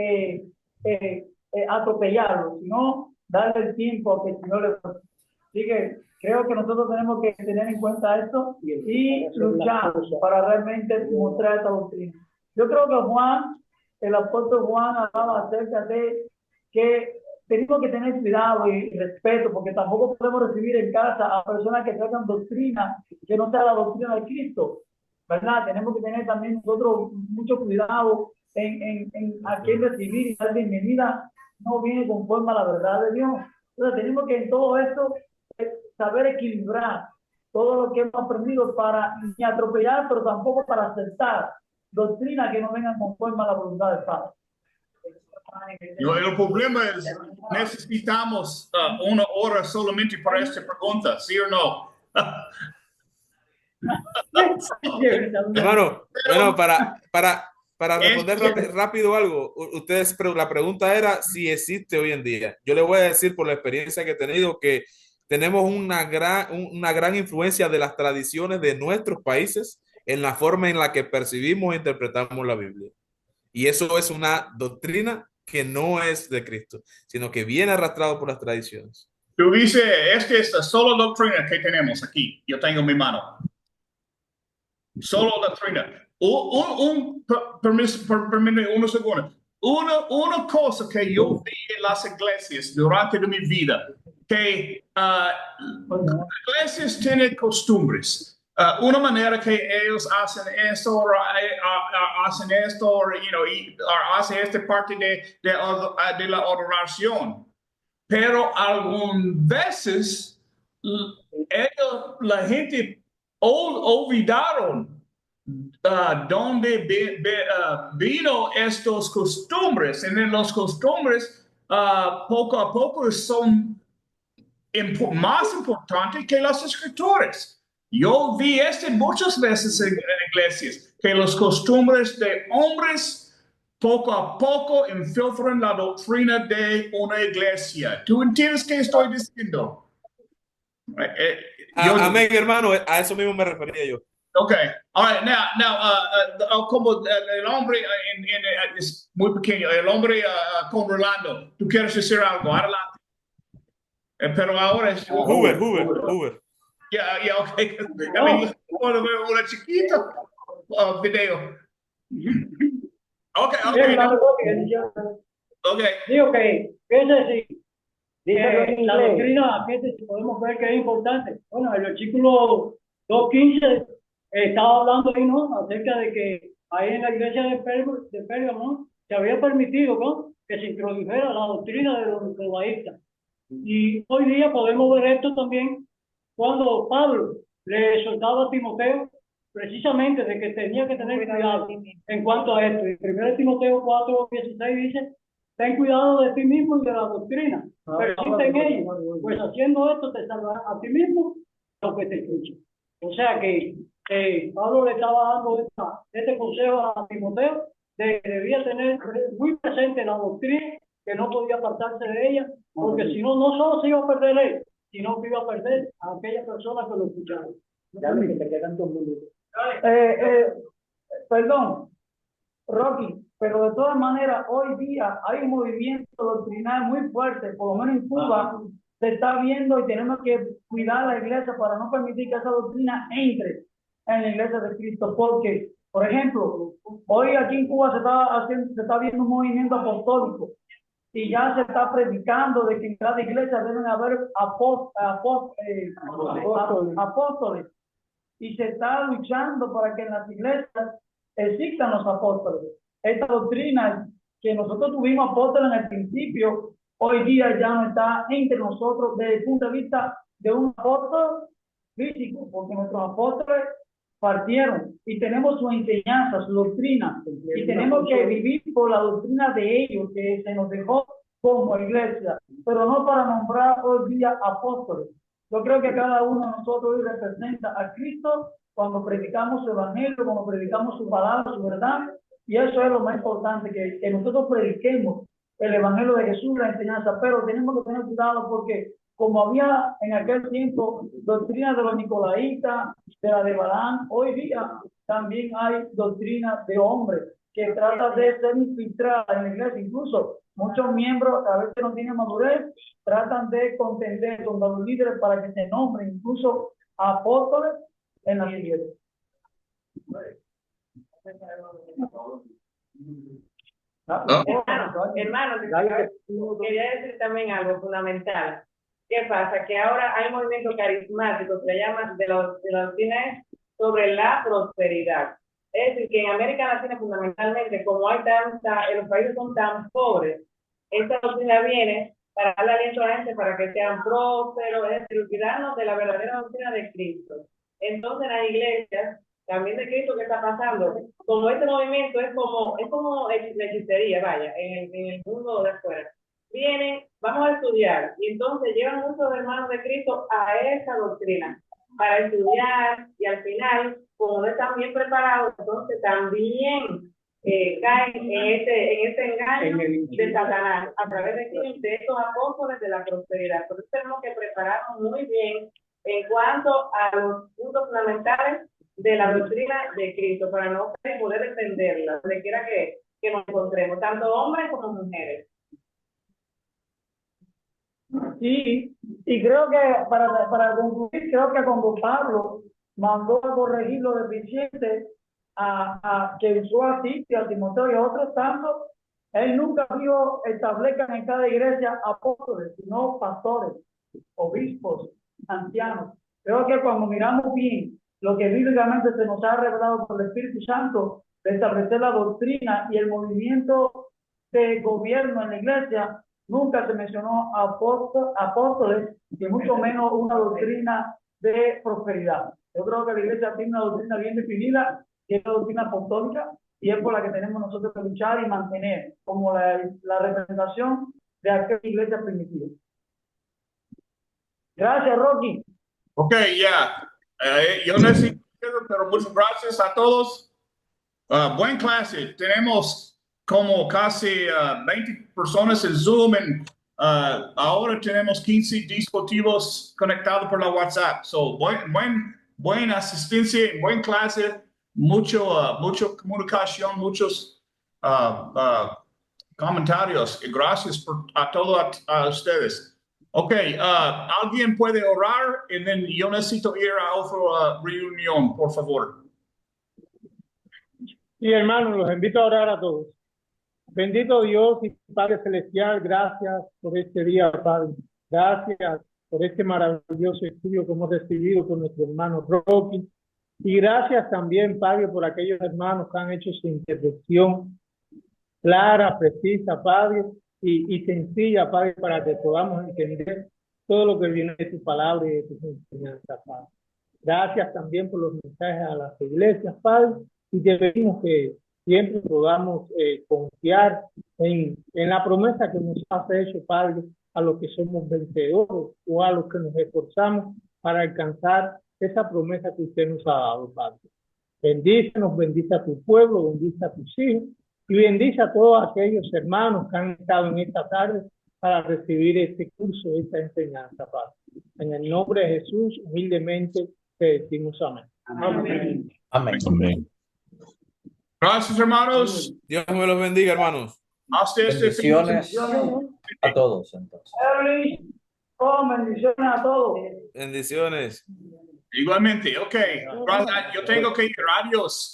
atropellarlo, sino darle el tiempo a que el Señor le dé. Así que creo que nosotros tenemos que tener en cuenta esto y luchar para realmente mostrar esta doctrina. Yo creo que Juan, el apóstol Juan, hablaba acerca de que tenemos que tener cuidado y respeto, porque tampoco podemos recibir en casa a personas que tratan doctrina que no sea la doctrina de Cristo, ¿verdad? Tenemos que tener también nosotros mucho cuidado en a quién recibir y dar bienvenida no viene conforme a la verdad de Dios. Entonces tenemos que en todo esto saber equilibrar todo lo que hemos aprendido para ni atropellar, pero tampoco para aceptar doctrinas que no vengan conforme a la voluntad del Padre. El problema es, necesitamos una hora solamente para esta pregunta, ¿sí o no? Hermano, bueno, para responder rápido algo, ustedes, pero la pregunta era si existe hoy en día. Yo le voy a decir por la experiencia que he tenido que tenemos una gran influencia de las tradiciones de nuestros países en la forma en la que percibimos e interpretamos la Biblia. Y eso es una doctrina que no es de Cristo, sino que viene arrastrado por las tradiciones. Tú dices, esta es la sola doctrina que tenemos aquí. Yo tengo en mi mano. Solo doctrina. Permíteme un segundo. Una cosa que yo vi en las iglesias durante mi vida, que iglesias tienen costumbres. Una manera que ellos hacen esto, hacen esto, hacen esta parte de la adoración. Pero algunas veces la gente olvidaron dónde vino estos costumbres. En los costumbres, poco a poco son más importantes que las escrituras. Yo vi esto muchas veces en iglesias, que los costumbres de hombres poco a poco infiltran la doctrina de una iglesia. ¿Tú entiendes qué estoy diciendo? Amén, hermano, a eso mismo me refería yo. Okay, all right, now, como el hombre es muy pequeño, el hombre con Rolando, ¿tú quieres decir algo? Adelante. Pero ahora es... Hoover. Yeah, okay. I mean, una chiquita video. Okay. Digo que, es decir, La inglés. doctrina, si podemos ver que es importante. Bueno, el versículo 2:15 estaba hablando ahí, ¿no? Acerca de que ahí en la iglesia de Pérgamo se había permitido, ¿no? Que se introdujera la doctrina de los nicolaitas. Y hoy día podemos ver esto también cuando Pablo le soltaba a Timoteo precisamente de que tenía que tener cuidado en cuanto a esto. En 1 Timoteo 4:16 dice: ten cuidado de ti mismo y de la doctrina, persiste en ello, pues haciendo esto te salvarás a ti mismo lo que te escucha. O sea que Pablo le estaba dando este consejo a Timoteo de que debía tener muy presente la doctrina, que no podía apartarse de ella, porque si no, no solo se iba a perder él, sino que iba a perder a aquellas personas que lo escucharon. Perdón, Rocky, pero de todas maneras, hoy día hay un movimiento doctrinal muy fuerte, por lo menos en Cuba se está viendo y tenemos que cuidar la iglesia para no permitir que esa doctrina entre en la iglesia de Cristo, porque, por ejemplo, hoy aquí en Cuba se está viendo un movimiento apostólico y ya se está predicando de que en cada iglesia deben haber apóstoles, y se está luchando para que en las iglesias existan los apóstoles. Esta doctrina que nosotros tuvimos apóstoles en el principio, hoy día ya no está entre nosotros desde el punto de vista de un apóstol físico, porque nuestros apóstoles partieron y tenemos su enseñanza, su doctrina, y tenemos que vivir por la doctrina de ellos que se nos dejó como iglesia, pero no para nombrar hoy día apóstoles. Yo creo que cada uno de nosotros hoy representa a Cristo cuando predicamos su evangelio, cuando predicamos su palabra, su verdad, y eso es lo más importante, que nosotros prediquemos el evangelio de Jesús, la enseñanza, pero tenemos que tener cuidado porque como había en aquel tiempo doctrina de los nicolaitas, de la de Balaam, hoy día también hay doctrina de hombres que tratan de ser infiltradas en la iglesia. Incluso muchos miembros, a veces no tienen madurez, tratan de contender con los líderes para que se nombren incluso apóstoles en las iglesias. Hermano, quería decir también algo fundamental. ¿Qué pasa? Que ahora hay movimientos carismáticos que se llaman de la doctrina sobre la prosperidad. Es decir, que en América Latina fundamentalmente, como hay los países son tan pobres, esta doctrina viene para darle aliento a la gente para que sean prósperos, es decir, olvidarnos de la verdadera doctrina de Cristo. Entonces, en las iglesias, también de Cristo, ¿qué está pasando? Como este movimiento es como la hechicería, vaya, en el mundo de afuera. Vienen, vamos a estudiar, y entonces llevan muchos hermanos de Cristo a esa doctrina para estudiar, y al final, como no están bien preparados, entonces también caen en este engaño de Satanás a través de estos apóstoles de la prosperidad. Por eso tenemos que prepararnos muy bien en cuanto a los puntos fundamentales de la doctrina de Cristo para no poder defenderla donde quiera que nos encontremos, tanto hombres como mujeres. Sí, y creo que para concluir, creo que cuando Pablo mandó a corregir lo deficiente que usó a Tito, a Timoteo y a otros tantos, él nunca vio establezcan en cada iglesia apóstoles, sino pastores, obispos, ancianos. Creo que cuando miramos bien lo que bíblicamente se nos ha revelado por el Espíritu Santo de establecer la doctrina y el movimiento de gobierno en la iglesia, nunca se mencionó apóstoles, y mucho menos una doctrina de prosperidad. Yo creo que la iglesia tiene una doctrina bien definida, que es la doctrina apostólica, y es por la que tenemos nosotros que luchar y mantener como la representación de aquella iglesia primitiva. Gracias, Rocky. Ok, ya. Yo necesito, pero muchas gracias a todos. Buen clase. Tenemos como casi 20 personas en Zoom. Ahora tenemos 15 dispositivos conectados por la WhatsApp. So, buena asistencia, buen clase, mucho comunicación, muchos comentarios. Gracias a todos a ustedes. Ok, alguien puede orar y yo necesito ir a otra reunión, por favor. Sí, hermanos, los invito a orar a todos. Bendito Dios y Padre Celestial, gracias por este día, Padre. Gracias por este maravilloso estudio que hemos recibido con nuestro hermano Rocky. Y gracias también, Padre, por aquellos hermanos que han hecho su intervención clara, precisa, Padre, y sencilla, Padre, para que podamos entender todo lo que viene de tu palabra y de tus enseñanzas, Padre. Gracias también por los mensajes a las iglesias, Padre, y te pedimos que siempre podamos confiar en la promesa que nos has hecho, Padre, a los que somos vencedores o a los que nos esforzamos para alcanzar esa promesa que usted nos ha dado, Padre. Bendícenos, bendice a tu pueblo, bendice a tus hijos y bendice a todos aquellos hermanos que han estado en esta tarde para recibir este curso, esta enseñanza, Padre. En el nombre de Jesús, humildemente te decimos amén. Amén. Amén. Gracias, hermanos. Dios me los bendiga, hermanos. Hasta este Bendiciones a todos, entonces. Bendiciones a todos. Bendiciones. Igualmente, ok. Yo tengo que ir. Adiós.